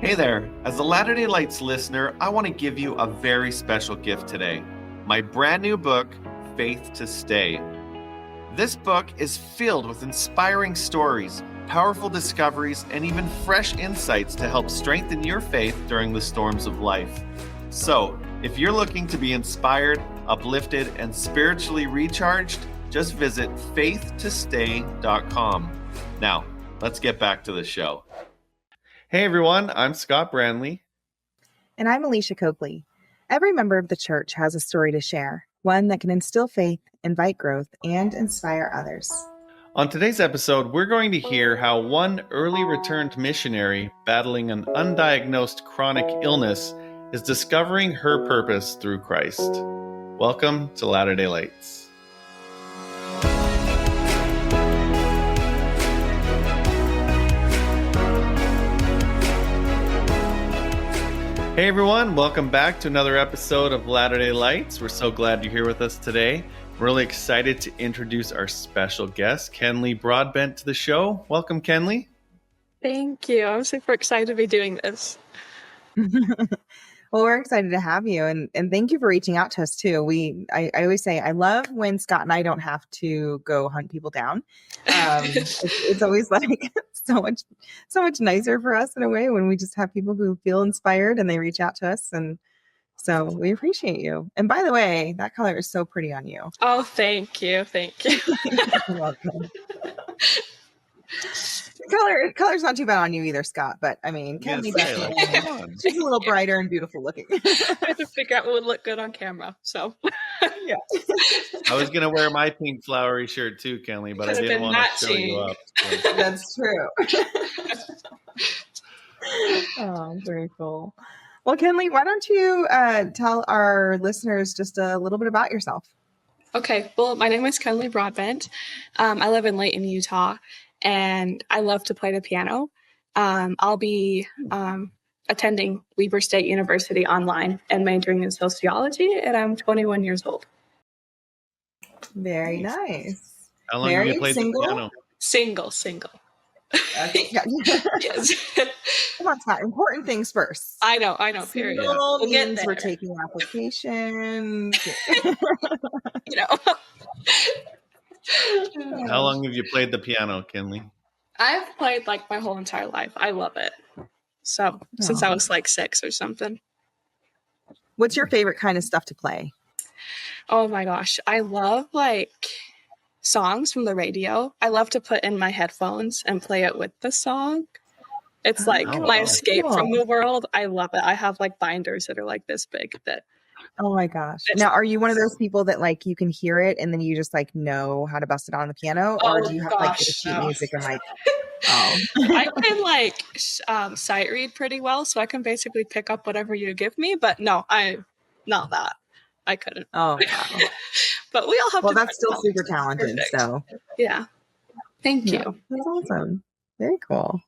Hey there, as a Latter-day Lights listener, I want to give you a very special gift today. My brand new book, Faith to Stay. This book is filled with inspiring stories, powerful discoveries, and even fresh insights to help strengthen your faith during the storms of life. So, if you're looking to be inspired, uplifted, and spiritually recharged, just visit faithtostay.com. Now, let's get back to the show. Hey everyone, I'm Scott Brandley. And I'm Alicia Coakley. Every member of the church has a story to share, one that can instill faith, invite growth, and inspire others. On today's episode, we're going to hear how one early returned missionary battling an undiagnosed chronic illness is discovering her purpose through Christ. Welcome to Latter-day Lights. Hey everyone, welcome back to another episode of Latter-day Lights. We're so glad you're here with us today. We're really excited to introduce our special guest, Kenley Broadbent, to the show. Welcome, Kenley. Thank you. I'm super excited to be doing this. Well, we're excited to have you, and thank you for reaching out to us too. I always say I love when Scott and I don't have to go hunt people down. It's always like so much nicer for us in a way when we just have people who feel inspired and they reach out to us, and so we appreciate you. And by the way, that color is so pretty on you. Oh, thank you. You're welcome. Color's not too bad on you either, Scott, but I mean, Kenley definitely, she's a little brighter and beautiful looking. I had to figure out what would look good on camera, so. Yeah. I was going to wear my pink flowery shirt too, Kenley, but I didn't want to show you up. So. That's true. Oh, very cool. Well, Kenley, why don't you tell our listeners just a little bit about yourself? Okay, well, my name is Kenley Broadbent. I live in Layton, Utah, and I love to play the piano. I'll be attending Weber State University online and majoring in sociology, and I'm 21 years old. Very nice. How long have you played the piano? Single. Okay. Yes. Come on, Scott. Important things first. I know. Period. Single means we're taking applications. How long have you played the piano, Kenley? I've played like my whole entire life. I love it. So since I was like 6 or something. What's your favorite kind of stuff to play? Oh my gosh. I love like songs from the radio. I love to put in my headphones and play it with the song. It's like my escape from the world. I love it. I have like binders that are like this big that. Oh my gosh. Now, are you one of those people that like you can hear it and then you just like know how to bust it on the piano? Or do you have like the sheet music and like, I can like sight read pretty well, so I can basically pick up whatever you give me. But no, I'm not that. I couldn't. Oh, wow. But we all have. Well, that's still super talented. Perfect. So yeah, thank you. That's awesome. Very cool.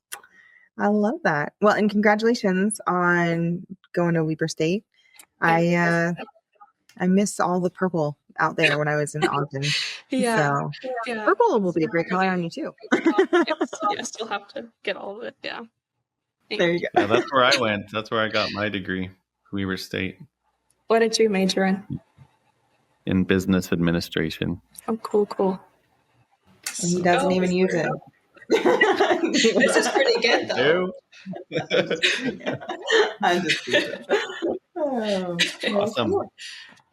I love that. Well, and congratulations on going to Weber State. I miss all the purple out there when I was in Ogden. Yeah. Purple will be a great color on you too. I still have to get all of it. Yeah. There you go. Yeah, that's where I went. That's where I got my degree, Weber State. What did you major in? In business administration. Oh, cool. And he doesn't even use it. This is pretty good though. I'm just kidding. Awesome.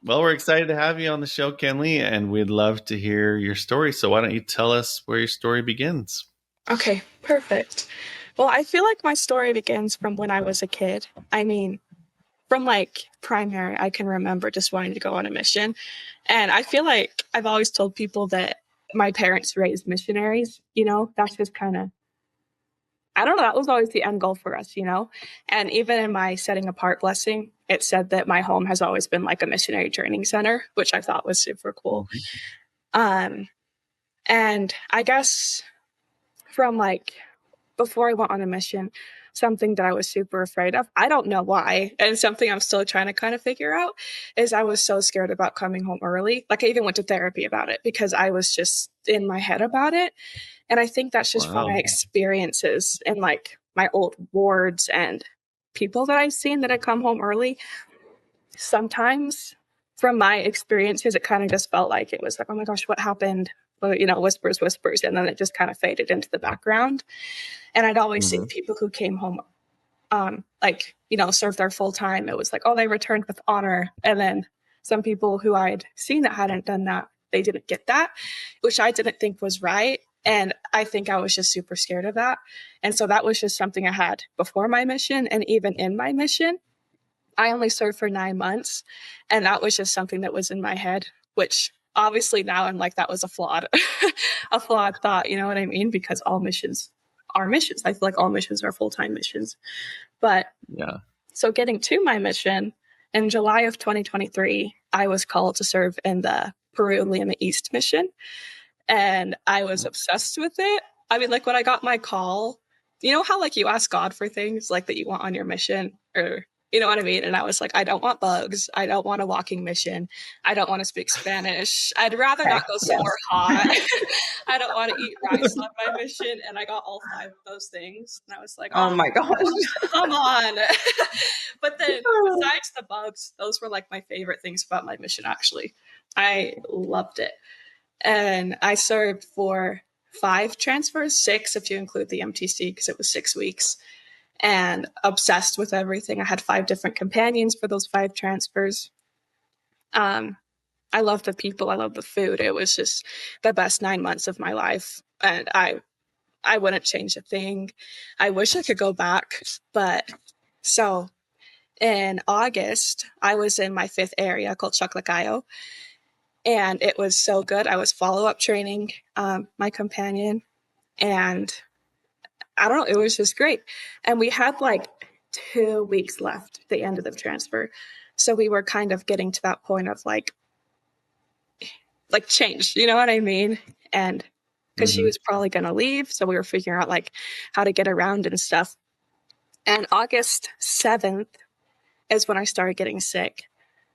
Well, we're excited to have you on the show, Kenley, and we'd love to hear your story. So why don't you tell us where your story begins? Okay, perfect. Well, I feel like my story begins from when I was a kid. I mean, from like primary, I can remember just wanting to go on a mission. And I feel like I've always told people that my parents raised missionaries, that's just kind of, I don't know, that was always the end goal for us, And even in my setting apart blessing, it said that my home has always been like a missionary training center, which I thought was super cool. And I guess from like before I went on a mission, something that I was super afraid of, I don't know why, and something I'm still trying to kind of figure out, is I was so scared about coming home early. Like I even went to therapy about it because I was just in my head about it. And I think that's just from my experiences in like my old wards and people that I've seen that had come home early, sometimes from my experiences, it kind of just felt like it was like, oh my gosh, what happened? Well, whispers, whispers. And then it just kind of faded into the background. And I'd always see people who came home, served their full time. It was like, oh, they returned with honor. And then some people who I'd seen that hadn't done that, they didn't get that, which I didn't think was right. And I think I was just super scared of that. And so that was just something I had before my mission. And even in my mission, I only served for 9 months. And that was just something that was in my head, which obviously now I'm like, that was a flawed thought. You know what I mean? Because all missions are missions. I feel like all missions are full-time missions. But yeah. So getting to my mission in July of 2023, I was called to serve in the Peru Lima East mission. And I was obsessed with it. I mean, like when I got my call, you know how like you ask God for things like that you want on your mission, or you know what I mean? And I was like, I don't want bugs. I don't want a walking mission. I don't want to speak Spanish. I'd rather not go somewhere hot. I don't want to eat rice on my mission. And I got all 5 of those things. And I was like, oh my gosh, come on. But then besides the bugs, those were like my favorite things about my mission, actually. I loved it. And I served for 5 transfers, 6 if you include the MTC, because it was 6 weeks. And obsessed with everything. I had 5 different companions for those 5 transfers. I loved the people. I loved the food. It was just the best 9 months of my life. And I wouldn't change a thing. I wish I could go back. But so in August, I was in my 5th area called Chaclacayo. And it was so good. I was follow-up training my companion. And I don't know, it was just great. And we had like 2 weeks left at the end of the transfer. So we were kind of getting to that point of like change, you know what I mean? And because she was probably going to leave. So we were figuring out like how to get around and stuff. And August 7th is when I started getting sick.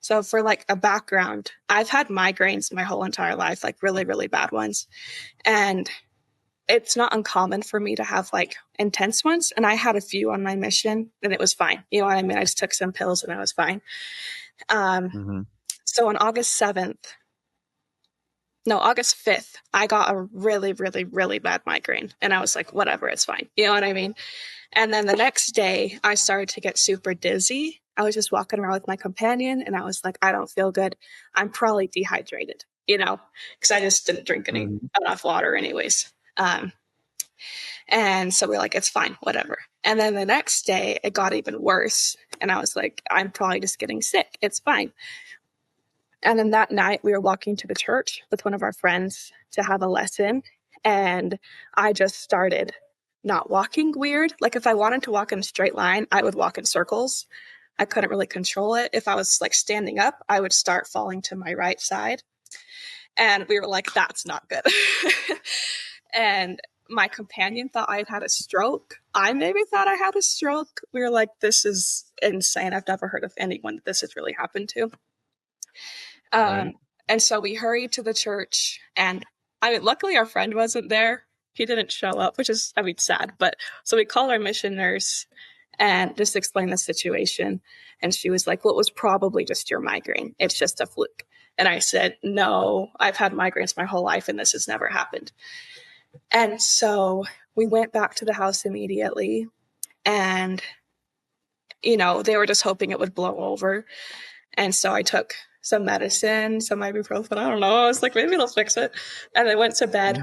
So for like a background, I've had migraines my whole entire life, like really, really bad ones. And it's not uncommon for me to have like intense ones. And I had a few on my mission and it was fine. You know what I mean? I just took some pills and I was fine. So on August 5th, I got a really, really, really bad migraine. And I was like, whatever, it's fine. You know what I mean? And then the next day I started to get super dizzy. I was just walking around with my companion and I was like, I don't feel good. I'm probably dehydrated, because I just didn't drink enough water anyways. And so we're like, it's fine, whatever. And then the next day it got even worse. And I was like, I'm probably just getting sick. It's fine. And then that night we were walking to the church with one of our friends to have a lesson. And I just started not walking weird. Like if I wanted to walk in a straight line, I would walk in circles. I couldn't really control it. If I was like standing up, I would start falling to my right side. And we were like, that's not good. And my companion thought I had a stroke. I maybe thought I had a stroke. We were like, this is insane. I've never heard of anyone that this has really happened to. Right. And so we hurried to the church. And luckily our friend wasn't there. He didn't show up, which is, sad. But so we called our mission nurse and just explained the situation. And she was like, well, it was probably just your migraine. It's just a fluke. And I said, no, I've had migraines my whole life and this has never happened. And so we went back to the house immediately and, they were just hoping it would blow over. And so I took some medicine, some ibuprofen. I don't know. I was like, maybe it'll fix it. And I went to bed.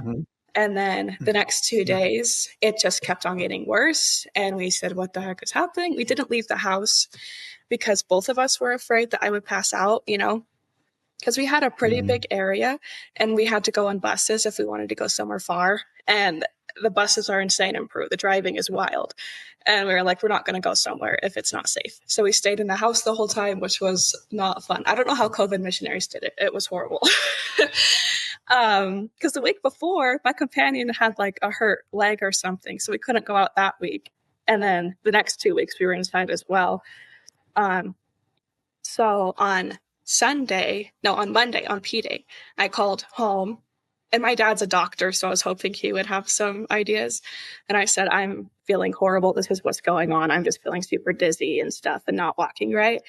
And then the next 2 days, it just kept on getting worse. And we said, what the heck is happening? We didn't leave the house because both of us were afraid that I would pass out, because we had a pretty big area and we had to go on buses if we wanted to go somewhere far. And the buses are insane in Peru. The driving is wild. And we were like, we're not going to go somewhere if it's not safe. So we stayed in the house the whole time, which was not fun. I don't know how COVID missionaries did it. It was horrible. Because the week before, my companion had like a hurt leg or something. So we couldn't go out that week. And then the next 2 weeks we were inside as well. So on Monday, on P Day, I called home And my dad's a doctor, so I was hoping he would have some ideas. And I said, I'm feeling horrible. This is what's going on. I'm just feeling super dizzy and stuff and not walking right.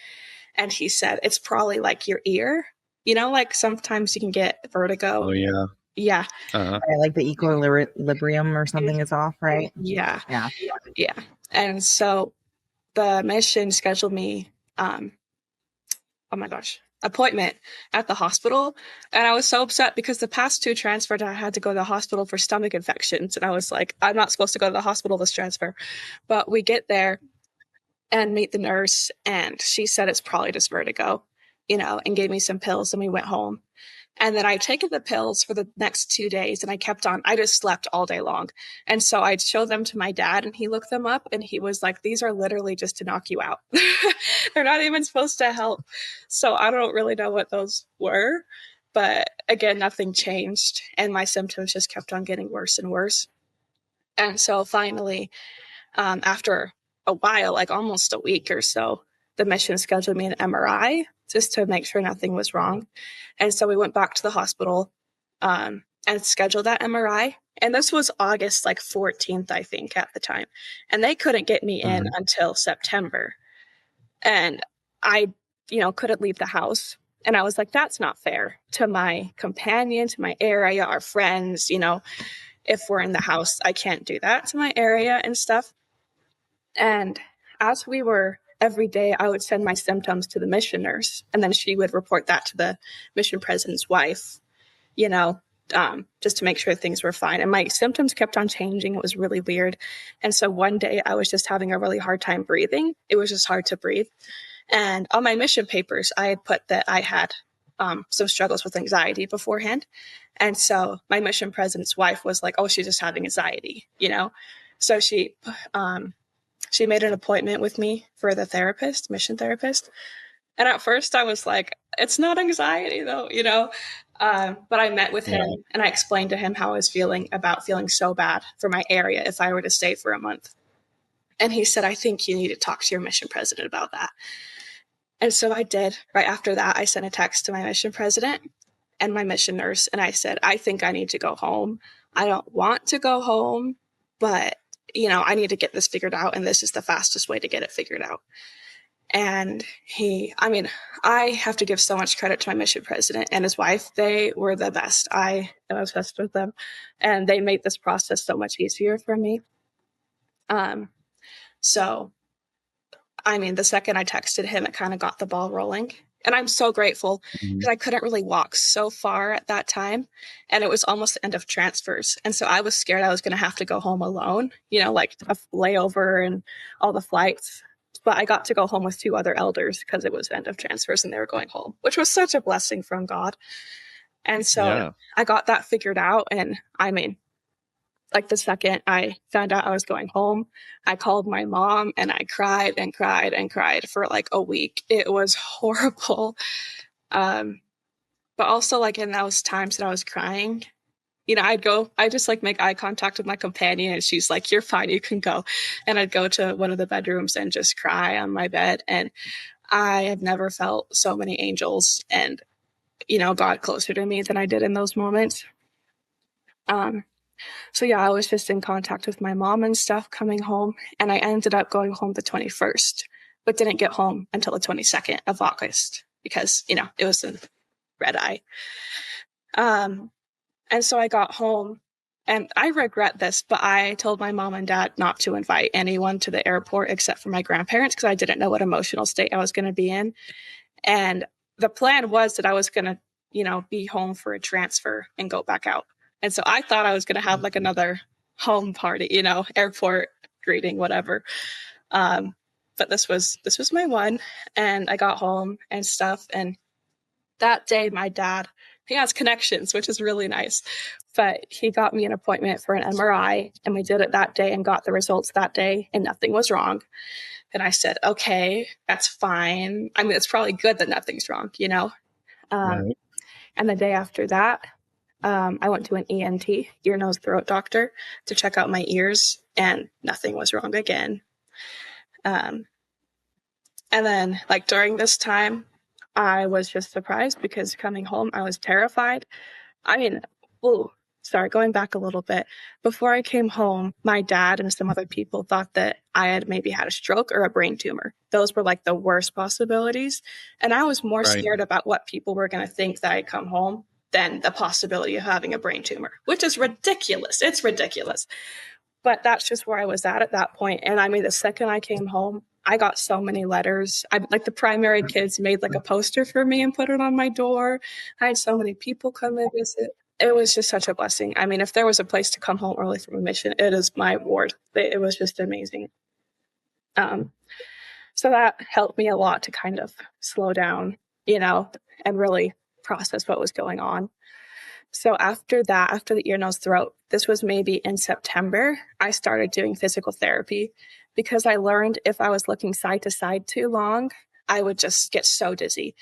And he said, it's probably like your ear. Like sometimes you can get vertigo. Oh, yeah. Yeah. Uh-huh. Right, like the equilibrium or something is off, right? Yeah. Yeah. Yeah. And so the mission scheduled me, appointment at the hospital. And I was so upset because the past 2 transfers, I had to go to the hospital for stomach infections. And I was like, I'm not supposed to go to the hospital this transfer. But we get there and meet the nurse, and she said it's probably just vertigo, and gave me some pills, and we went home. And then I'd taken the pills for the next 2 days, and I just slept all day long. And so I'd show them to my dad, and he looked them up, and he was like, these are literally just to knock you out. They're not even supposed to help. So I don't really know what those were. But again, nothing changed, and my symptoms just kept on getting worse and worse. And so finally, after a while, like almost a week or so, the mission scheduled me an MRI just to make sure nothing was wrong. And so we went back to the hospital and scheduled that MRI. And this was August 14th, I think, at the time. And they couldn't get me in until September. And I, couldn't leave the house. And I was like, that's not fair to my companion, to my area, our friends, if we're in the house, I can't do that to my area and stuff. And as we were, every day I would send my symptoms to the mission nurse, and then she would report that to the mission president's wife, just to make sure things were fine. And my symptoms kept on changing. It was really weird. And so one day I was just having a really hard time breathing. It was just hard to breathe. And on my mission papers, I had put that I had some struggles with anxiety beforehand. And so my mission president's wife was like, oh, she's just having anxiety, So she made an appointment with me for the mission therapist. And at first I was like, it's not anxiety though, but I met with him and I explained to him how I was feeling so bad for my area if I were to stay for a month. And he said, I think you need to talk to your mission president about that. And so I did. Right after that, I sent a text to my mission president and my mission nurse. And I said, I think I need to go home. I don't want to go home, but I need to get this figured out, and this is the fastest way to get it figured out. And I have to give so much credit to my mission president and his wife. They were the best. I am obsessed with them, and they made this process so much easier for me. So, the second I texted him, it kind of got the ball rolling. And I'm so grateful because I couldn't really walk so far at that time. And it was almost the end of transfers. And so I was scared I was going to have to go home alone, like a layover and all the flights. But I got to go home with 2 other elders because it was end of transfers and they were going home, which was such a blessing from God. And so I got that figured out. And the second I found out I was going home, I called my mom and I cried and cried and cried for a week. It was horrible. But also in those times that I was crying, I just make eye contact with my companion and she's like, you're fine, you can go. And I'd go to one of the bedrooms and just cry on my bed. And I have never felt so many angels and, God closer to me than I did in those moments. So yeah, I was just in contact with my mom and stuff coming home, and I ended up going home the 21st, but didn't get home until the 22nd of August because, it was a red eye. And so I got home, and I regret this, but I told my mom and dad not to invite anyone to the airport except for my grandparents because I didn't know what emotional state I was going to be in. And the plan was that I was going to, be home for a transfer and go back out. And so I thought I was going to have another home party, airport greeting, whatever. But this was my one, and I got home and stuff. And that day, my dad, he has connections, which is really nice, but he got me an appointment for an MRI, and we did it that day and got the results that day, and nothing was wrong. And I said, okay, that's fine. It's probably good that nothing's wrong, Right. And the day after that, I went to an ENT, ear, nose, throat doctor, to check out my ears, and nothing was wrong again. And then, during this time, I was just surprised because coming home, I was terrified. Oh, sorry, going back a little bit. Before I came home, my dad and some other people thought that I had maybe had a stroke or a brain tumor. Those were like the worst possibilities. And I was more Right. scared about what people were going to think that I'd come home than the possibility of having a brain tumor, which is ridiculous. It's ridiculous. But that's just where I was at that point. And I mean, the second I came home, I got so many letters. Like the primary kids made like a poster for me and put it on my door. I had so many people come and visit. It was just such a blessing. I mean, if there was a place to come home early from a mission, it is my ward. It was just amazing. So that helped me a lot to kind of slow down, and really process what was going on. So after that, after the ear, nose, throat, this was maybe in September, I started doing physical therapy because I learned if I was looking side to side too long, I would just get so dizzy.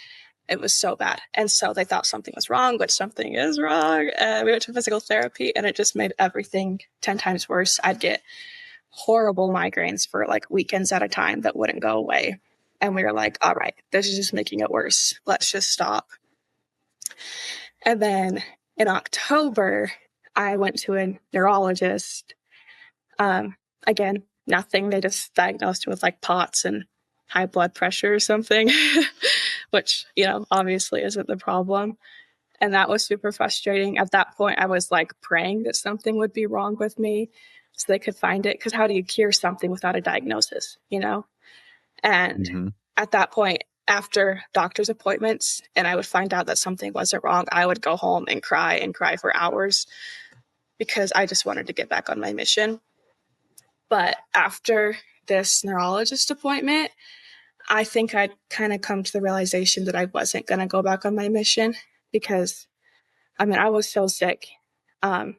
It was so bad. And so they thought something was wrong, but something is wrong. We went to physical therapy and it just made everything 10 times worse. I'd get horrible migraines for like weekends at a time that wouldn't go away. And we were like, all right, this is just making it worse. Let's just stop. And then in October, I went to a neurologist. Again, nothing. They just diagnosed me with like POTS and high blood pressure or something, which, obviously isn't the problem. And that was super frustrating. At that point, I was like praying that something would be wrong with me so they could find it. Because how do you cure something without a diagnosis, And at that point, after doctor's appointments, and I would find out that something wasn't wrong, I would go home and cry for hours because I just wanted to get back on my mission. But after this neurologist appointment, I think I'd kind of come to the realization that I wasn't going to go back on my mission because, I was so sick. And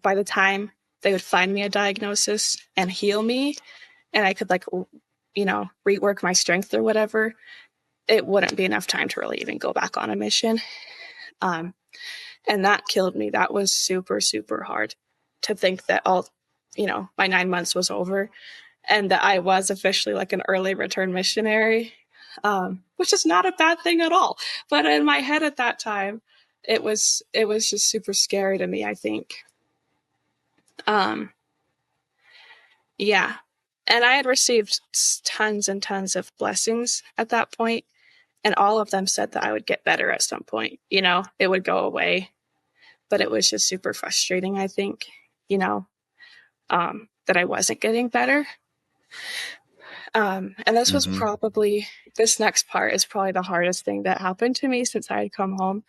by the time they would find me a diagnosis and heal me, and I could rework my strength or whatever, it wouldn't be enough time to really even go back on a mission. And that killed me. That was super, super hard to think that my 9 months was over and that I was officially like an early return missionary, which is not a bad thing at all. But in my head at that time, it was just super scary to me, I think. Yeah. And I had received tons and tons of blessings at that point, and all of them said that I would get better at some point. It would go away, but it was just super frustrating, I think, that I wasn't getting better. And this was this next part is probably the hardest thing that happened to me since I had come home.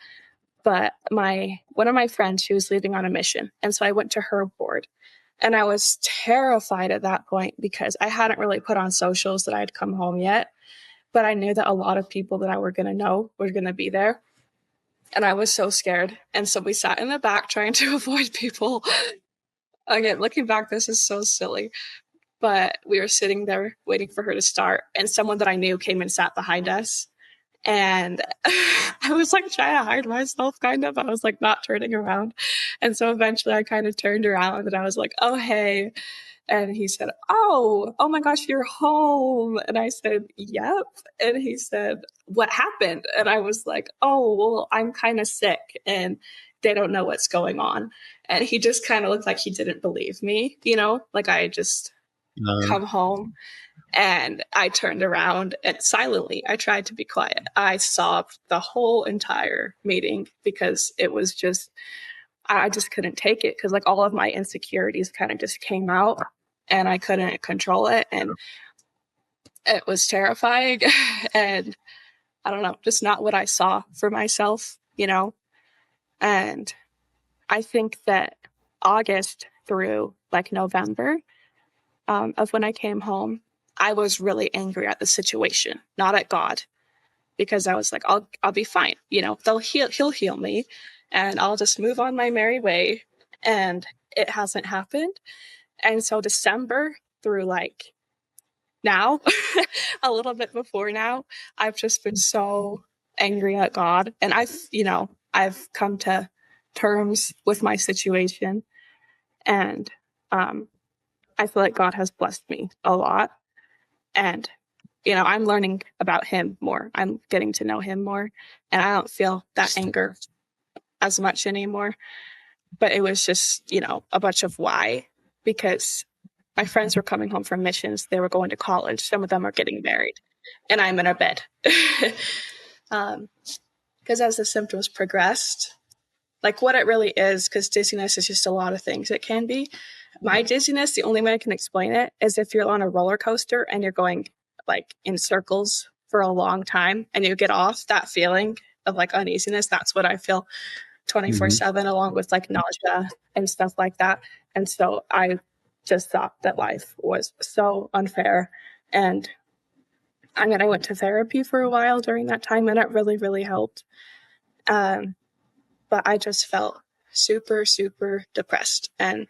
But one of my friends, she was leaving on a mission. And so I went to her board. And I was terrified at that point because I hadn't really put on socials that I had come home yet. But I knew that a lot of people that I were going to know were going to be there. And I was so scared. And so we sat in the back trying to avoid people. Again, looking back, this is so silly. But we were sitting there waiting for her to start. And someone that I knew came and sat behind us. And I was like trying to hide myself, kind of. I was like not turning around. And so eventually I kind of turned around and I was like, oh, hey. And he said, oh my gosh, you're home. And I said, yep. And he said, what happened? And I was like, oh, well, I'm kind of sick and they don't know what's going on. And he just kind of looked like he didn't believe me, like I had just come home. And I turned around and silently, I tried to be quiet. I sobbed the whole entire meeting because it was just, I just couldn't take it because like all of my insecurities kind of just came out and I couldn't control it. And it was terrifying. And I don't know, just not what I saw for myself, And I think that August through like November of when I came home, I was really angry at the situation, not at God, because I was like, I'll be fine. He'll heal me and I'll just move on my merry way. And it hasn't happened. And so December through like now, a little bit before now, I've just been so angry at God. And I've come to terms with my situation. And I feel like God has blessed me a lot. And, I'm learning about him more. I'm getting to know him more. And I don't feel that anger as much anymore. But it was just, a bunch of why, because my friends were coming home from missions. They were going to college. Some of them are getting married, and I'm in a bed. Because as the symptoms progressed, like what it really is, because dizziness is just a lot of things it can be. My dizziness, the only way I can explain it is if you're on a roller coaster and you're going like in circles for a long time and you get off, that feeling of like uneasiness, that's what I feel 24/7, along with like nausea and stuff like that. And so I just thought that life was so unfair. And I went to therapy for a while during that time, and it really, really helped. But I just felt super, super depressed and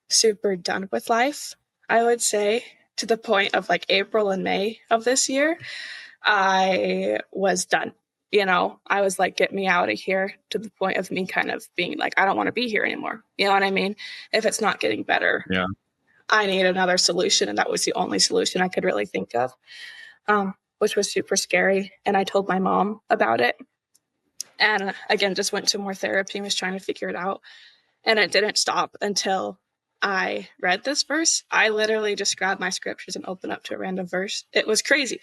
super done with life, I would say, to the point of like April and May of this year, I was done. I was like, get me out of here, to the point of me kind of being like, I don't want to be here anymore. You know what I mean? If it's not getting better, I need another solution. And that was the only solution I could really think of, which was super scary. And I told my mom about it. And again, just went to more therapy and was trying to figure it out. And it didn't stop until I read this verse. I literally just grabbed my scriptures and opened up to a random verse. It was crazy.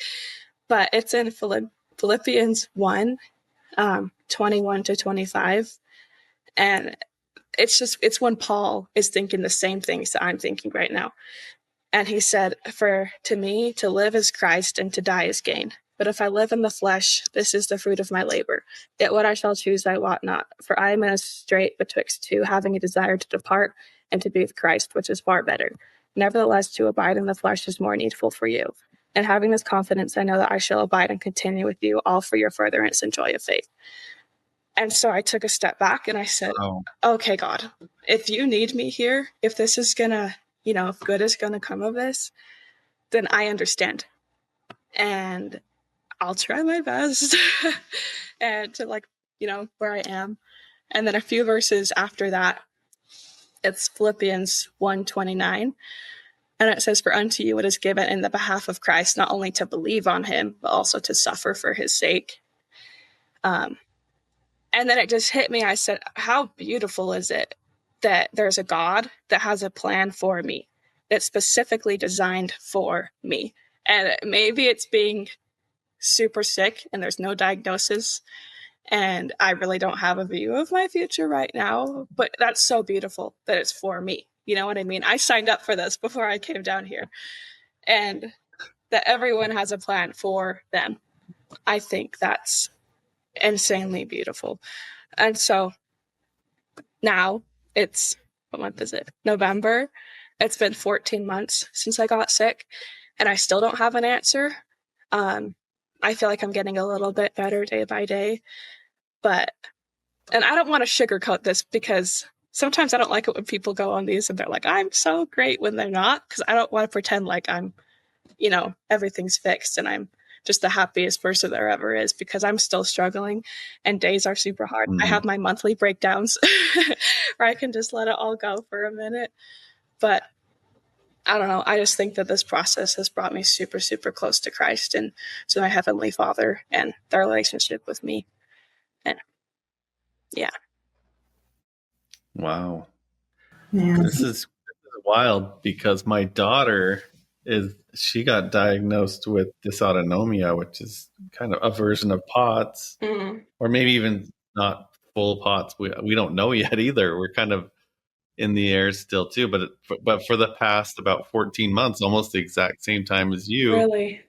But it's in Philippians 1, 21 to 25. And it's when Paul is thinking the same things that I'm thinking right now. And he said, for to me, to live is Christ and to die is gain. But if I live in the flesh, this is the fruit of my labor. Yet what I shall choose, I wot not. For I am in a strait betwixt two, having a desire to depart and to be with Christ, which is far better. Nevertheless, to abide in the flesh is more needful for you. And having this confidence, I know that I shall abide and continue with you, all for your furtherance and joy of faith. And so I took a step back and I said, okay, God, if you need me here, if this is going to, if good is going to come of this, then I understand. And I'll try my best and to where I am. And then a few verses after that, it's Philippians 1:29. And it says, for unto you it is given in the behalf of Christ, not only to believe on him, but also to suffer for his sake. And then it just hit me. I said, how beautiful is it that there's a God that has a plan for me, that's specifically designed for me. And maybe it's being super sick and there's no diagnosis and I really don't have a view of my future right now, but that's so beautiful that it's for me. You know what I mean? I signed up for this before I came down here, and that everyone has a plan for them. I think that's insanely beautiful. And so now it's, what month is it? November. It's been 14 months since I got sick, and I still don't have an answer. I feel like I'm getting a little bit better day by day, and I don't want to sugarcoat this, because sometimes I don't like it when people go on these and they're like, I'm so great, when they're not, because I don't want to pretend like I'm, everything's fixed and I'm just the happiest person there ever is, because I'm still struggling and days are super hard. I have my monthly breakdowns where I can just let it all go for a minute. But I don't know. I just think that this process has brought me super, super close to Christ and to my Heavenly Father and their relationship with me. And yeah. Wow. Yeah. This is wild, because my daughter she got diagnosed with dysautonomia, which is kind of a version of POTS, or maybe even not full POTS. We don't know yet either. We're kind of in the air still too, but for the past about 14 months, almost the exact same time as you, Really?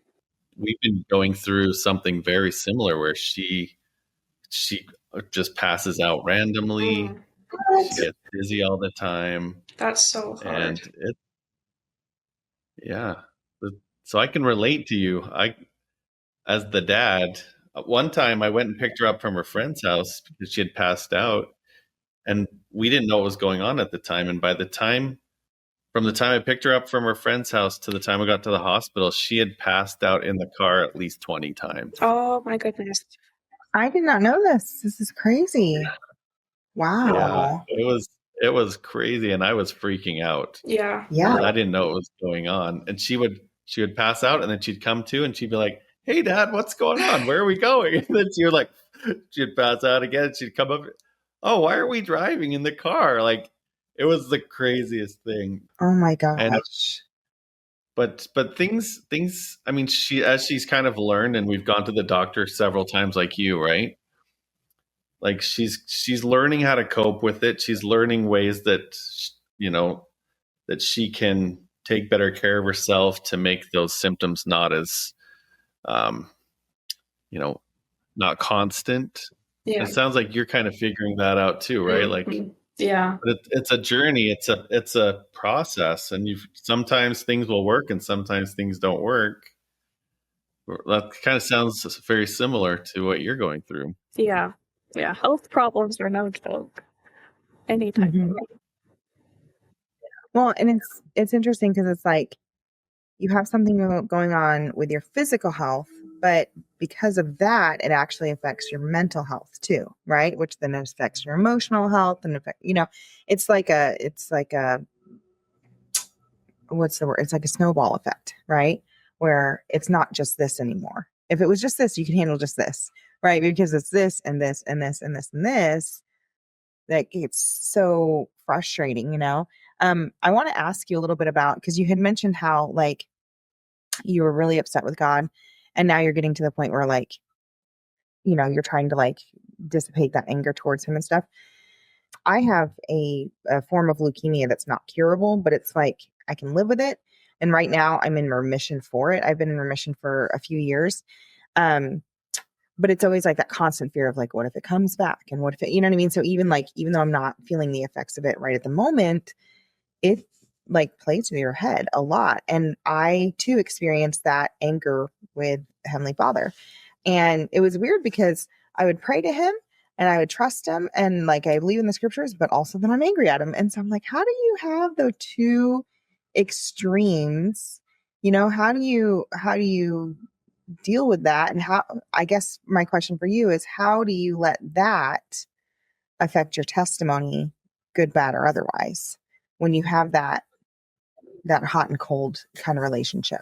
we've been going through something very similar, where she just passes out randomly. She gets dizzy all the time. That's so hard. And so I can relate to you. As the dad, one time I went and picked her up from her friend's house because she had passed out, and we didn't know what was going on at the time. And from the time I picked her up from her friend's house to the time I got to the hospital, she had passed out in the car at least 20 times. Oh my goodness. I did not know this. This is crazy. Wow. Yeah, it was crazy, and I was freaking out. Yeah. Yeah. I didn't know what was going on. And she would pass out, and then she'd come to, and she'd be like, hey, Dad, what's going on? Where are we going? And then she'd pass out again. She'd come up. oh, why are we driving in the car? Like, it was the craziest thing. Oh my And gosh. but things I mean, she's kind of learned, and we've gone to the doctor several times like you, right? Like, she's learning how to cope with it. She's learning ways that, you know, that she can take better care of herself to make those symptoms not as um, you know, not constant. Yeah. It sounds like you're kind of figuring that out too, right? Like, Yeah. but it's a journey. It's a process, and you sometimes things will work, and sometimes things don't work. That kind of sounds very similar to what you're going through. Yeah. Yeah. Health problems are no joke. Anytime. Mhm. Well, and it's interesting because it's like you have something going on with your physical health, but because of that, it actually affects your mental health too, right? Which then affects your emotional health and affect, it's like a, what's the word? It's like a snowball effect, right? Where it's not just this anymore. If it was just this, you can handle just this, right? Because it's this and this and this and this and this that gets so frustrating, you know? I want to ask you a little bit about, because you had mentioned how like you were really upset with God, and now you're getting to the point where like, you're trying to like dissipate that anger towards him and stuff. I have a form of leukemia that's not curable, but it's like I can live with it. And right now I'm in remission for it. I've been in remission for a few years. Um, but it's always like that constant fear of like, what if it comes back? And what if it, you know what I mean? So even though I'm not feeling the effects of it right at the moment, it like plays with your head a lot. And I too experienced that anger with Heavenly Father. And it was weird because I would pray to him and I would trust him and like I believe in the scriptures, but also then I'm angry at him. And so I'm like, how do you have the two extremes? How do you deal with that? And how, I guess my question for you is, how do you let that affect your testimony, good, bad, or otherwise, when you have that hot and cold kind of relationship?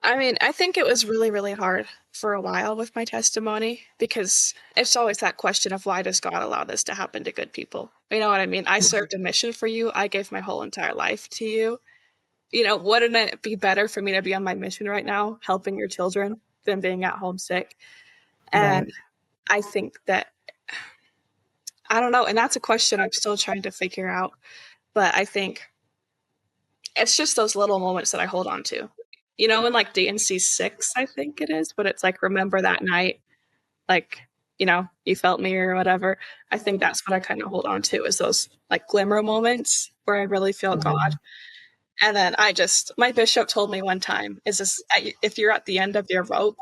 I mean, I think it was really, really hard for a while with my testimony because it's always that question of why does God allow this to happen to good people? You know what I mean? I served a mission for you. I gave my whole entire life to you. Wouldn't it be better for me to be on my mission right now, helping your children, than being at home sick? And Right. I think that, I don't know. And that's a question I'm still trying to figure out. But I think it's just those little moments that I hold on to. In like D&C 6, I think it is, but it's like, remember that night, like, you felt me or whatever. I think that's what I kind of hold on to, is those like glimmer moments where I really feel God. And then my bishop told me one time, is this, if you're at the end of your rope,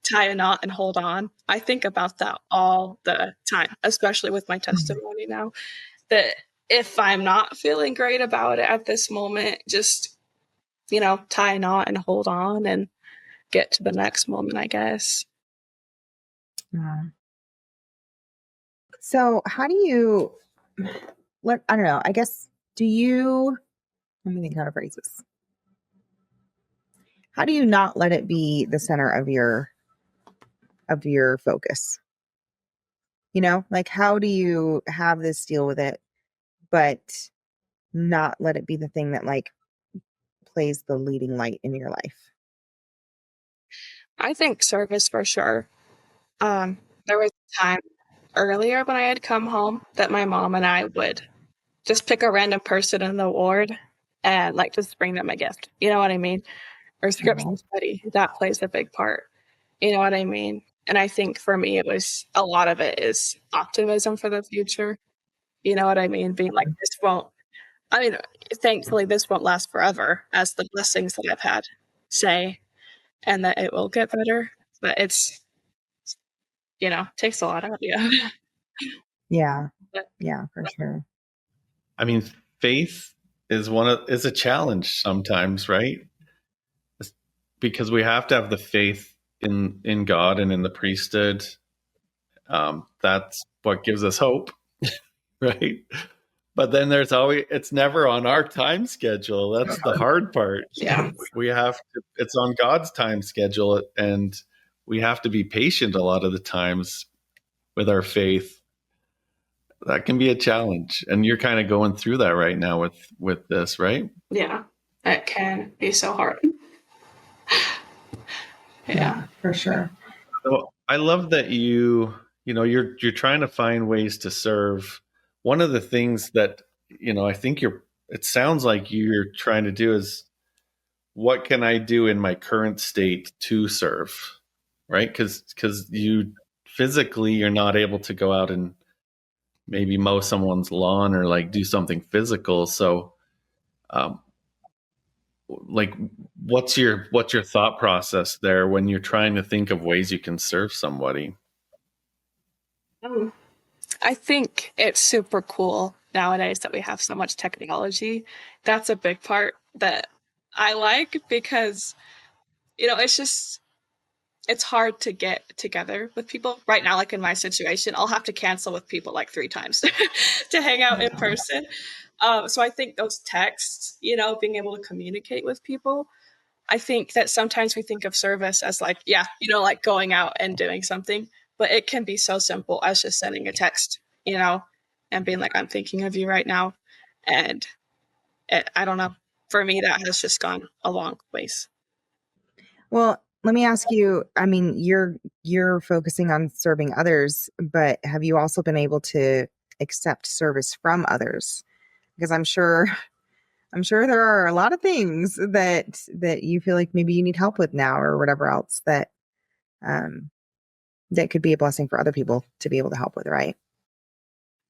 tie a knot and hold on. I think about that all the time, especially with my testimony now, that if I'm not feeling great about it at this moment, just tie a knot and hold on and get to the next moment, I guess. Yeah. So how do you I don't know, I guess, let me think how to phrase this. How do you not let it be the center of your focus? Like how do you have this deal with it, but not let it be the thing that like plays the leading light in your life? I think service for sure. There was a time earlier when I had come home that my mom and I would just pick a random person in the ward and like just bring them a gift. You know what I mean? Or scripture study, that plays a big part. You know what I mean? And I think for me, it was a lot of it is optimism for the future. You know what I mean? Being like, I mean, thankfully, this won't last forever, as the blessings that I've had say, and that it will get better. But takes a lot out of you. Yeah. But Yeah, for sure. I mean, faith is a challenge sometimes, right? Because we have to have the faith in God and in the priesthood. That's what gives us hope, right? But then it's never on our time schedule. That's the hard part. yeah. It's on God's time schedule, and we have to be patient a lot of the times with our faith. That can be a challenge. And you're kind of going through that right now with this, right? Yeah, it can be so hard. Yeah, for sure. So I love that you're trying to find ways to serve. One of the things that, I think it sounds like you're trying to do is, what can I do in my current state to serve? Right? Because you're not able to go out and maybe mow someone's lawn or like do something physical. So, um, like, what's your thought process there when you're trying to think of ways you can serve somebody? I think it's super cool nowadays that we have so much technology. That's a big part that I like because, it's hard to get together with people right now. Like in my situation, I'll have to cancel with people like 3 times to hang out in person. So I think those texts, being able to communicate with people, I think that sometimes we think of service as like, like going out and doing something, but it can be so simple as just sending a text, and being like, I'm thinking of you right now. And I don't know. For me, that has just gone a long ways. Well, let me ask you, I mean, you're focusing on serving others, but have you also been able to accept service from others? Because I'm sure there are a lot of things that you feel like maybe you need help with now or whatever else um that could be a blessing for other people to be able to help with, right?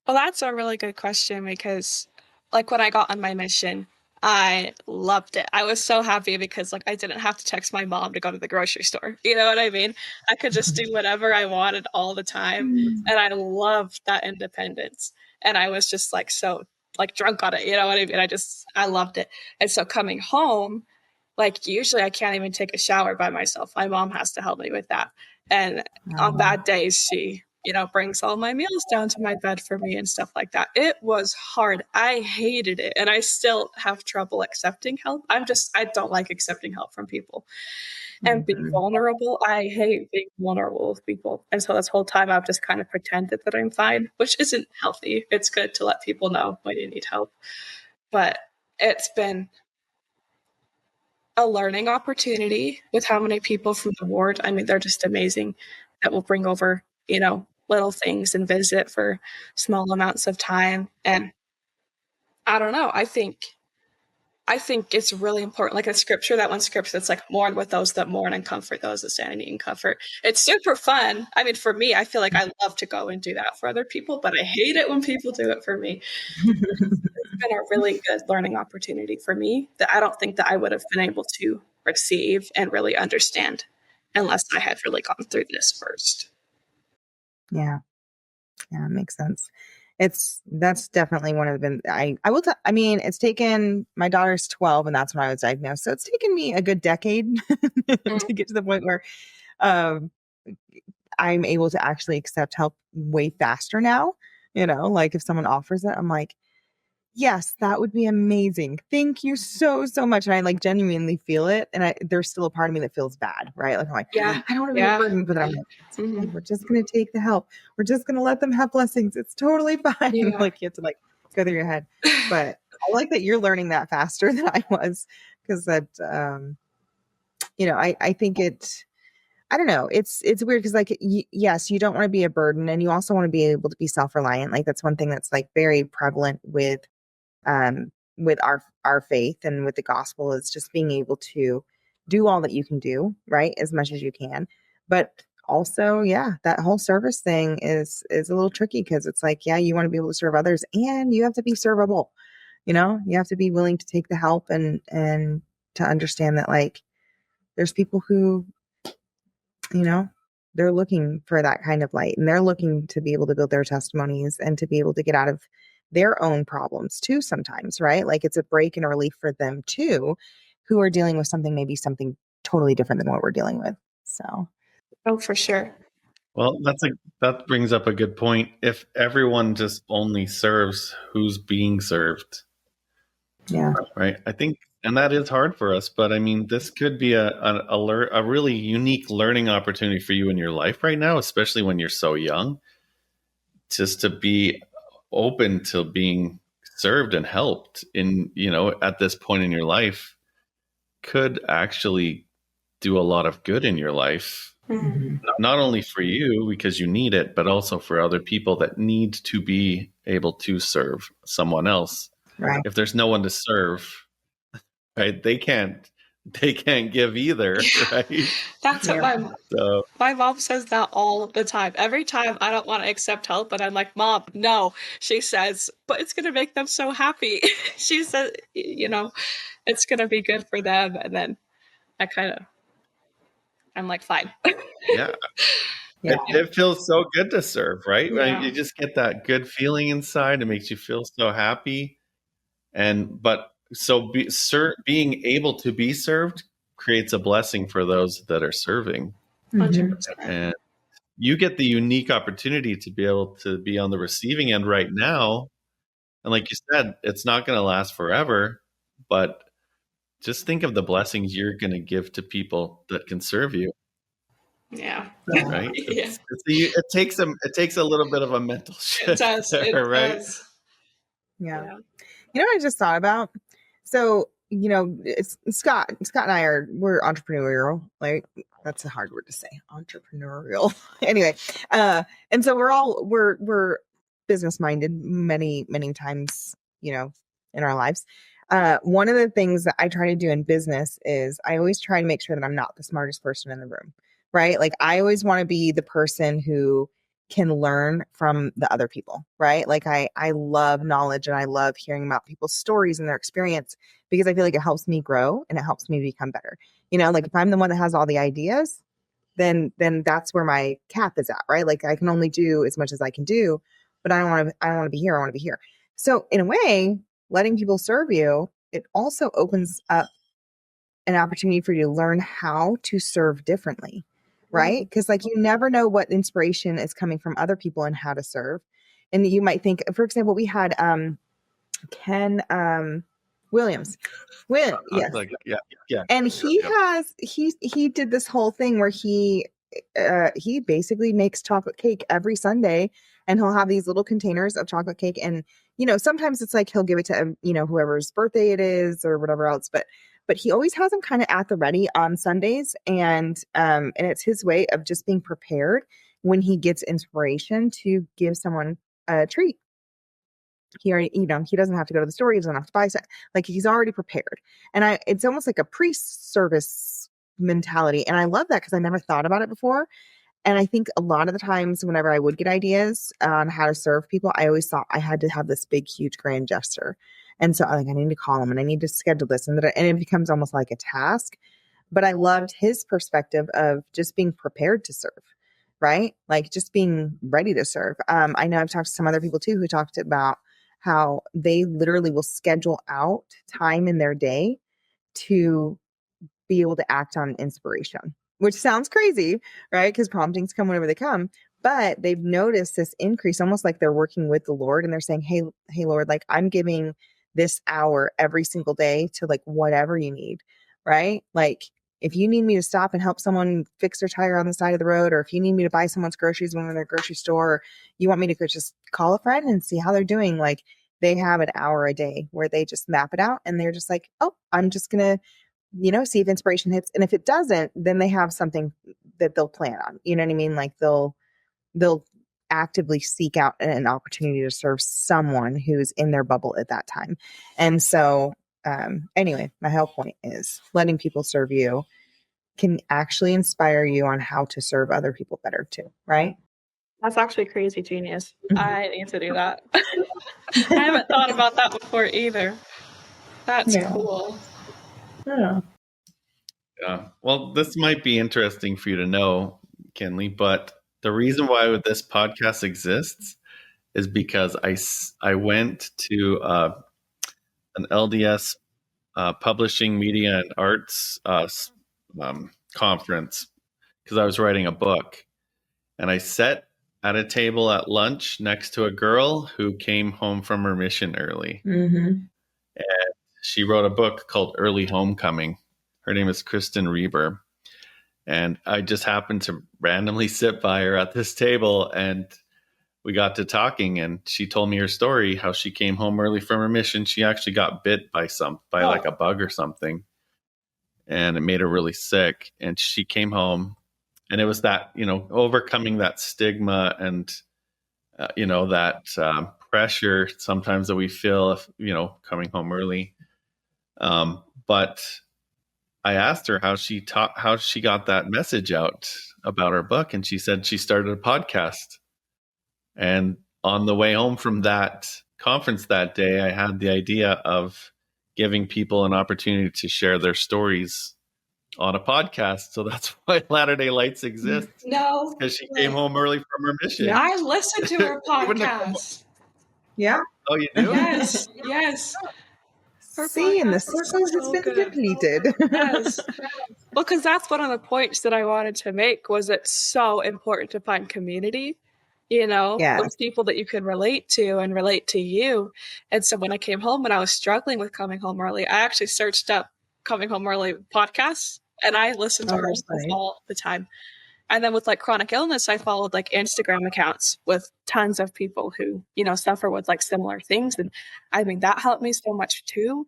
Well, that's a really good question because, like, when I got on my mission, I loved it. I was so happy because, like, I didn't have to text my mom to go to the grocery store. You know what I mean? I could just do whatever I wanted all the time, and I loved that independence. And I was just like so like drunk on it. You know what I mean? I loved it. And so coming home, like usually I can't even take a shower by myself. My mom has to help me with that. And on Um, bad days, she, brings all my meals down to my bed for me and stuff like that. It was hard. I hated it. And I still have trouble accepting help. I don't like accepting help from people and being mhm. vulnerable. I hate being vulnerable with people. And so this whole time I've just kind of pretended that I'm fine, which isn't healthy. It's good to let people know when you need help. But it's been a learning opportunity with how many people from the ward. I mean, they're just amazing that will bring over, little things and visit for small amounts of time. And I don't know. I think it's really important. Like a scripture, that one scripture that's like mourn with those that mourn and comfort those that stand in need and comfort. It's super fun. I mean, for me, I feel like I love to go and do that for other people, but I hate it when people do it for me. It's been a really good learning opportunity for me that I don't think that I would have been able to receive and really understand unless I had really gone through this first. Yeah. Yeah, it makes sense. That's definitely one of the I will I mean, it's taken my daughter's 12 and that's when I was diagnosed. So it's taken me a good decade Mm. to get to the point where um I'm able to actually accept help way faster now. Like if someone offers it, I'm like, yes, that would be amazing. Thank you so, so much. And I like genuinely feel it. And there's still a part of me that feels bad, right? Like I'm like, Yeah. I don't want to be a Yeah. burden, but I'm like, it's okay. Mhm. We're just gonna take the help. We're just gonna let them have blessings. It's totally fine. Yeah. Like you have to like go through your head. But I like that you're learning that faster than I was. Because that I think I don't know. It's weird because like yes, you don't want to be a burden, and you also want to be able to be self-reliant. Like that's one thing that's like very prevalent with our faith and with the gospel is just being able to do all that you can do, right? As much as you can. But also, yeah, that whole service thing is a little tricky because it's like, yeah, you want to be able to serve others and you have to be servable. You have to be willing to take the help and to understand that like there's people who, you know, they're looking for that kind of light and they're looking to be able to build their testimonies and to be able to get out of their own problems too sometimes, right? Like it's a break and a relief for them too, who are dealing with maybe something totally different than what we're dealing with. So, Oh, for sure. Well, that brings up a good point. If everyone just only serves who's being served, yeah. right? I think, and that is hard for us, but I mean, this could be a really unique learning opportunity for you in your life right now, especially when you're so young, just to be open to being served and helped in, at this point in your life could actually do a lot of good in your life. Mhm. Not only for you because you need it, but also for other people that need to be able to serve someone else. Right. If there's no one to serve, right, they can't give either, right? That's what my mom says that all the time. Every time I don't want to accept help, but I'm like, Mom, no. She says, but it's going to make them so happy. She says, it's going to be good for them. And then I'm like, fine. Yeah. It feels so good to serve, right? Yeah. You just get that good feeling inside. It makes you feel so happy. Being able to be served creates a blessing for those that are serving. 100%. And you get the unique opportunity to be able to be on the receiving end right now. And like you said, it's not going to last forever, but just think of the blessings you're going to give to people that can serve you. Yeah. Right. It takes a little bit of a mental shift. It does. There, right? Yeah. You know what I just thought about? So, it's Scott and we're entrepreneurial. Like, that's a hard word to say. Entrepreneurial. Anyway, and so we're business minded many, many times, in our lives. One of the things that I try to do in business is I always try to make sure that I'm not the smartest person in the room, right? Like, I always want to be the person who can learn from the other people, right? Like, I love knowledge and I love hearing about people's stories and their experience because I feel like it helps me grow and it helps me become better. Like, if I'm the one that has all the ideas, then that's where my cap is at, right? Like, I can only do as much as I can do, but I don't want to be here. I want to be here. So in a way, letting people serve you, it also opens up an opportunity for you to learn how to serve differently, right? Because like, you never know what inspiration is coming from other people and how to serve. And you might think, for example, we had Ken Williams. Yes. Yeah. And he did this whole thing where he basically makes chocolate cake every Sunday, and he'll have these little containers of chocolate cake. And, sometimes it's like he'll give it to, whoever's birthday it is or whatever else. But he always has them kind of at the ready on Sundays. And it's his way of just being prepared when he gets inspiration to give someone a treat. He already, he doesn't have to go to the store. He doesn't have to buy stuff. Like, he's already prepared. And it's almost like a pre-service mentality. And I love that because I never thought about it before. And I think a lot of the times whenever I would get ideas on how to serve people, I always thought I had to have this big, huge, grand gesture. And so I need to call him and I need to schedule this. And it becomes almost like a task. But I loved his perspective of just being prepared to serve, right? Like, just being ready to serve. I know I've talked to some other people too who talked about how they literally will schedule out time in their day to be able to act on inspiration, which sounds crazy, right? Because promptings come whenever they come, but they've noticed this increase, almost like they're working with the Lord and they're saying, hey, Lord, like, I'm giving this hour every single day to like whatever you need, right? Like, if you need me to stop and help someone fix their tire on the side of the road, or if you need me to buy someone's groceries when they're in their grocery store, or you want me to just call a friend and see how they're doing, like, they have an hour a day where they just map it out and they're just like, oh, I'm just going to, see if inspiration hits. And if it doesn't, then they have something that they'll plan on. You know what I mean? Like, they'll actively seek out an opportunity to serve someone who's in their bubble at that time. And so, anyway, my whole point is letting people serve you can actually inspire you on how to serve other people better too, right? That's actually crazy genius. I need to do that. I haven't thought about that before either. That's cool. Yeah. Yeah. Well, this might be interesting for you to know, Kenley, but the reason why this podcast exists is because I went to an LDS publishing, media, and arts conference because I was writing a book. And I sat at a table at lunch next to a girl who came home from her mission early. Mm-hmm. And she wrote a book called Early Homecoming. Her name is Kristen Reber. And I just happened to randomly sit by her at this table. And we got to talking, and she told me her story, how she came home early from her mission. She actually got bit by like a bug or something, and it made her really sick. And she came home, and it was that, overcoming that stigma and, that pressure sometimes that we feel if, coming home early. But I asked her how she got that message out about her book, and she said she started a podcast. And on the way home from that conference that day, I had the idea of giving people an opportunity to share their stories on a podcast. So that's why Latter-day Lights exists. No, because she came home early from her mission. Yeah, I listened to her podcast. Yeah. Oh, you do? Yes, yes. Her See, and the podcast is circle has so been good. completed. Yes. Well, because that's one of the points that I wanted to make, was it's so important to find community, Yes. with people that you can relate to and relate to you. And so when I came home and I was struggling with coming home early, I actually searched up Coming Home Early podcasts, and I listened to Oh, her that's stuff funny. all the time. And then with like chronic illness, I followed like Instagram accounts with tons of people who, suffer with like similar things. And I mean, that helped me so much too.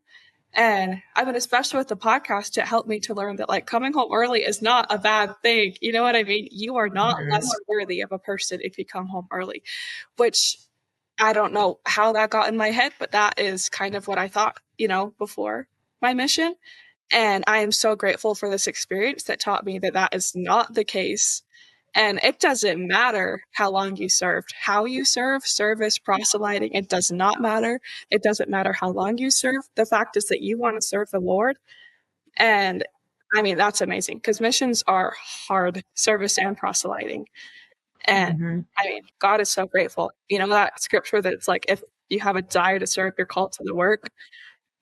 And I mean, especially with the podcast, it helped me to learn that like coming home early is not a bad thing. You know what I mean? You are not Mhm. less worthy of a person if you come home early, which I don't know how that got in my head, but that is kind of what I thought, before my mission. And I am so grateful for this experience that taught me that that is not the case. And it doesn't matter how long you served, how you serve, service, proselyting, it does not matter. It doesn't matter how long you serve. The fact is that you want to serve the Lord. And I mean, that's amazing, because missions are hard, service and proselyting. And Mhm. I mean, God is so grateful. That scripture that it's like, if you have a desire to serve, you're called to the work.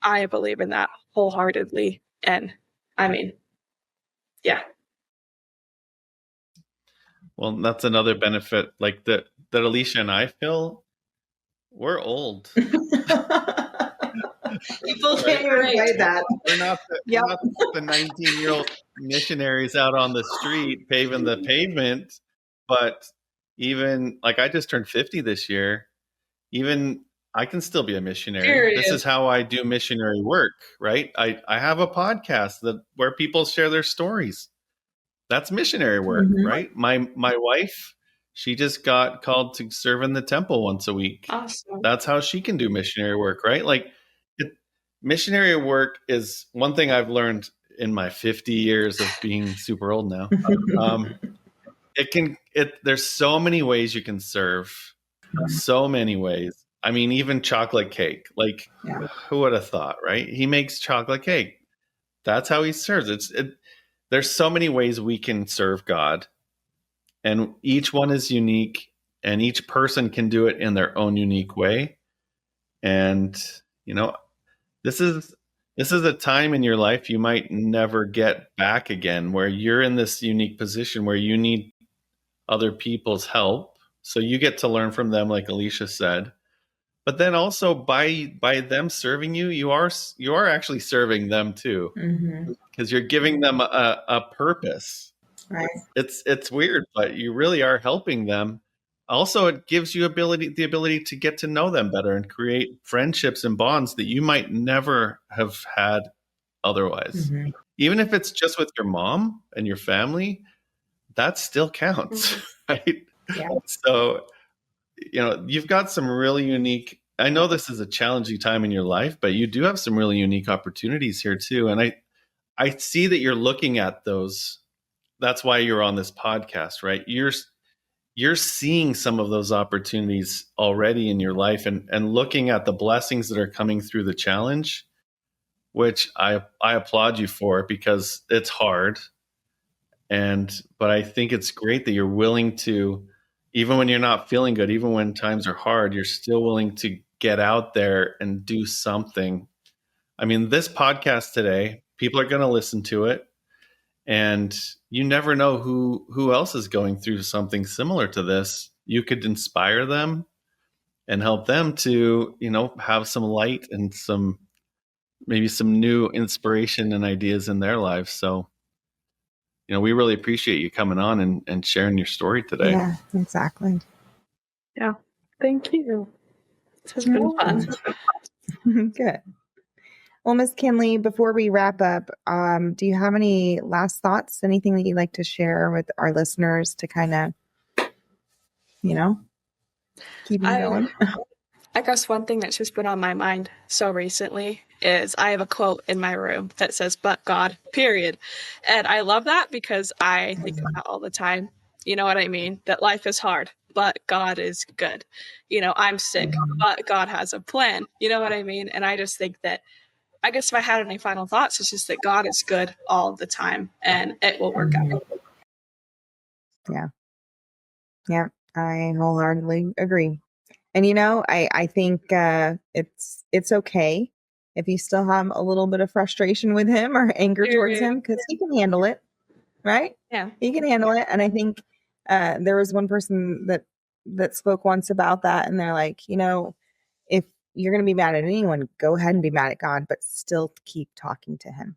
I believe in that wholeheartedly. And I mean, yeah. Well, that's another benefit, like that Alicia and I feel. We're old. People can't Right. relate. Say that. We're not Yep. the 19-year-old missionaries out on the street paving the pavement. But even like, I just turned 50 this year. Even I can still be a missionary. Period. This is how I do missionary work, right? I have a podcast where people share their stories. That's missionary work, Mhm. right? My wife, she just got called to serve in the temple once a week. Awesome. That's how she can do missionary work, right? Like, missionary work is one thing I've learned in my 50 years of being super old now. There's so many ways you can serve, so many ways. I mean, even chocolate cake, like, Yeah. who would have thought, right? He makes chocolate cake. That's how he serves. There's so many ways we can serve God, and each one is unique, and each person can do it in their own unique way. And, this is a time in your life you might never get back again, where you're in this unique position where you need other people's help. So you get to learn from them, like Alicia said. But then also by them serving you, you are actually serving them too, Mhm. because you're giving them a purpose. Right. It's weird, but you really are helping them. Also, it gives you the ability to get to know them better and create friendships and bonds that you might never have had otherwise. Mhm. Even if it's just with your mom and your family, that still counts, right? Yeah. So, you've got some really unique, I know this is a challenging time in your life, but you do have some really unique opportunities here too. And I see that you're looking at those. That's why you're on this podcast, right? You're seeing some of those opportunities already in your life, and looking at the blessings that are coming through the challenge, which I applaud you for, because it's hard. But I think it's great that you're willing to, even when you're not feeling good, even when times are hard, you're still willing to get out there and do something. I mean, this podcast today, people are going to listen to it. And you never know who else is going through something similar to this. You could inspire them and help them to, have some light and maybe some new inspiration and ideas in their lives. So, we really appreciate you coming on and sharing your story today. Yeah, exactly. Yeah. Thank you. This has been fun. Good. Well, Miss Kenley, before we wrap up, do you have any last thoughts? Anything that you'd like to share with our listeners to kind of, keep them going? I guess one thing that's just been on my mind so recently is I have a quote in my room that says, "But God, period." And I love that because I think of that all the time. You know what I mean? That life is hard, but God is good. I'm sick, but God has a plan. You know what I mean? And I just think that, I guess if I had any final thoughts, it's just that God is good all the time and it will work out. Yeah. Yeah, I wholeheartedly agree. And I think it's okay if you still have a little bit of frustration with him or anger towards him, because he can handle it, right? Yeah. He can handle it. And I think there was one person that spoke once about that, and they're like, if you're going to be mad at anyone, go ahead and be mad at God, but still keep talking to him.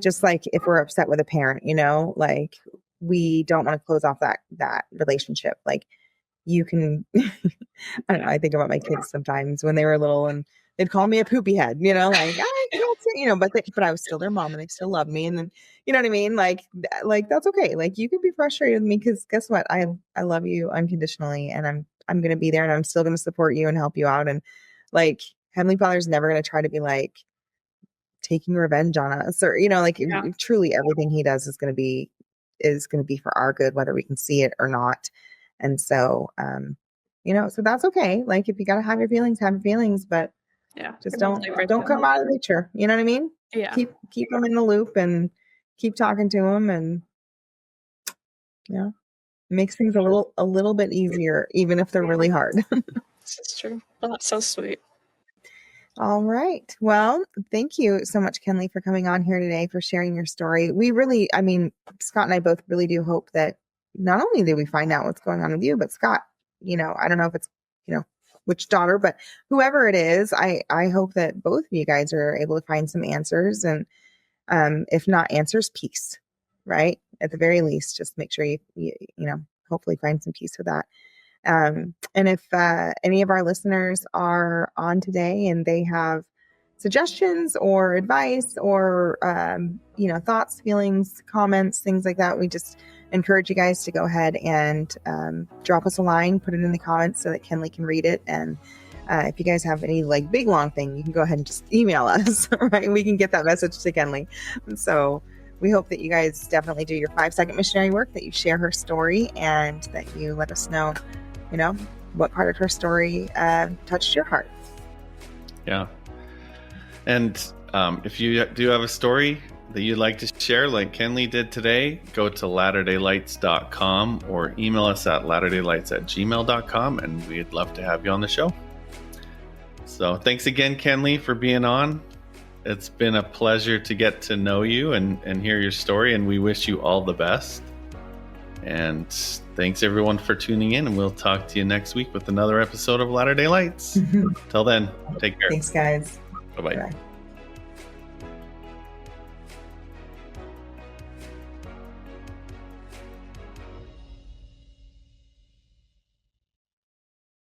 Just like if we're upset with a parent, like we don't want to close off that relationship. Like you can, I don't know. I think about my kids sometimes when they were little and they'd call me a poopy head, like, I can't say, but I was still their mom and they still loved me. And then, you know what I mean? Like that's okay. Like you can be frustrated with me because guess what? I love you unconditionally and I'm going to be there and I'm still going to support you and help you out. And like Heavenly Father's never going to try to be like taking revenge on us or, truly everything he does is going to be for our good, whether we can see it or not. And so, so that's okay. Like if you got to have your feelings, but just don't come out of the picture. You know what I mean? Yeah. Keep them in the loop and keep talking to them, and makes things a little bit easier, even if they're really hard. This is true. Well, that's so sweet. All right. Well, thank you so much, Kenley, for coming on here today, for sharing your story. We really, Scott and I both really do hope that not only do we find out what's going on with you, but Scott, I don't know if it's, which daughter, but whoever it is, I hope that both of you guys are able to find some answers, and if not answers, peace, right? At the very least, just make sure you hopefully find some peace with that. And if any of our listeners are on today and they have suggestions or advice or, thoughts, feelings, comments, things like that, we just encourage you guys to go ahead and drop us a line, put it in the comments so that Kenley can read it. And if you guys have any like big, long thing, you can go ahead and just email us, right? We can get that message to Kenley. So we hope that you guys definitely do your 5-second missionary work, that you share her story, and that you let us know, what part of her story touched your heart. Yeah. And if you do have a story that you'd like to share, like Kenley did today, go to latterdaylights.com or email us at latterdaylights@gmail.com, and we'd love to have you on the show. So thanks again, Kenley, for being on. It's been a pleasure to get to know you and hear your story, and we wish you all the best. And thanks everyone for tuning in, and we'll talk to you next week with another episode of Latter Day Lights. Till then, take care. Thanks, guys. Bye-bye. Bye.